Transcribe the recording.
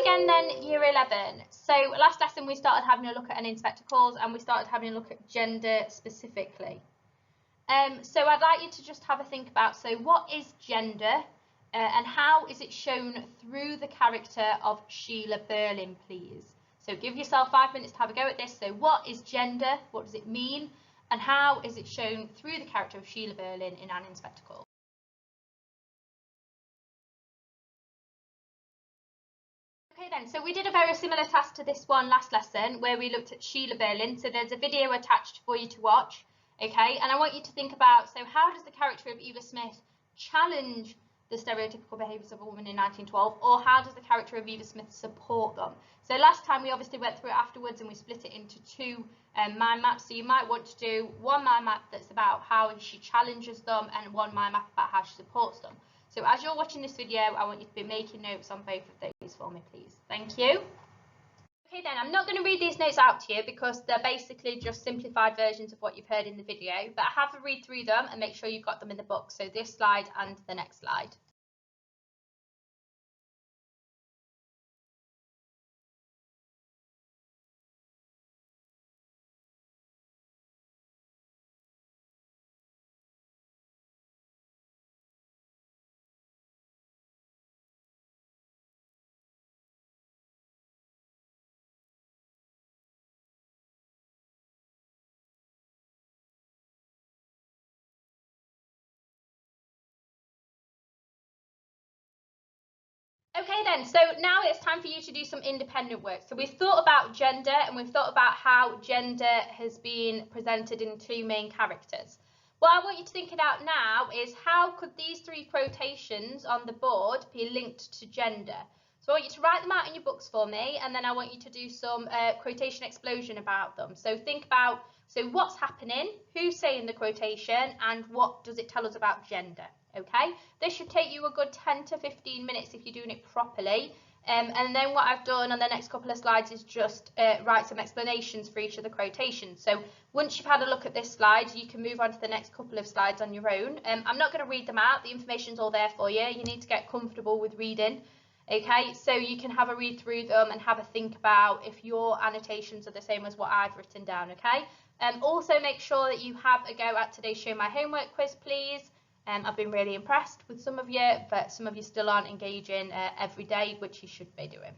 again then, Year 11. So last lesson we started having a look at an inspector calls and we started having a look at gender specifically. So I'd like you to just have a think about, so what is gender and how is it shown through the character of Sheila Berlin, please? So give yourself 5 minutes to have a go at this. So what is gender? What does it mean? And how is it shown through the character of Sheila Berlin in an inspector call? Okay then, so we did a very similar task to this one last lesson where we looked at Sheila Berlin. So there's a video attached for you to watch, okay? And I want you to think about, so how does the character of Eva Smith challenge the stereotypical behaviours of a woman in 1912, or how does the character of Eva Smith support them? So last time we obviously went through it afterwards and we split it into two mind maps. So you might want to do one mind map that's about how she challenges them and one mind map about how she supports them. So as you're watching this video, I want you to be making notes on both of those for me, please. Thank you. Okay then, I'm not going to read these notes out to you because they're basically just simplified versions of what you've heard in the video, but have a read through them and make sure you've got them in the book. So this slide and the next slide. Okay then, so now it's time for you to do some independent work. So we've thought about gender and we've thought about how gender has been presented in two main characters. What I want you to think about now is how could these three quotations on the board be linked to gender? So I want you to write them out in your books for me, and then I want you to do some quotation explosion about them. So think about, so what's happening, who's saying the quotation, and what does it tell us about gender? Okay, this should take you a good 10 to 15 minutes if you're doing it properly. And then what I've done on the next couple of slides is just write some explanations for each of the quotations. So once you've had a look at this slide, you can move on to the next couple of slides on your own. I'm not going to read them out. The information's all there for you. You need to get comfortable with reading. Okay, so you can have a read through them and have a think about if your annotations are the same as what I've written down, okay? Also make sure that you have a go at today's Show My Homework quiz, please. I've been really impressed with some of you, but some of you still aren't engaging every day, which you should be doing.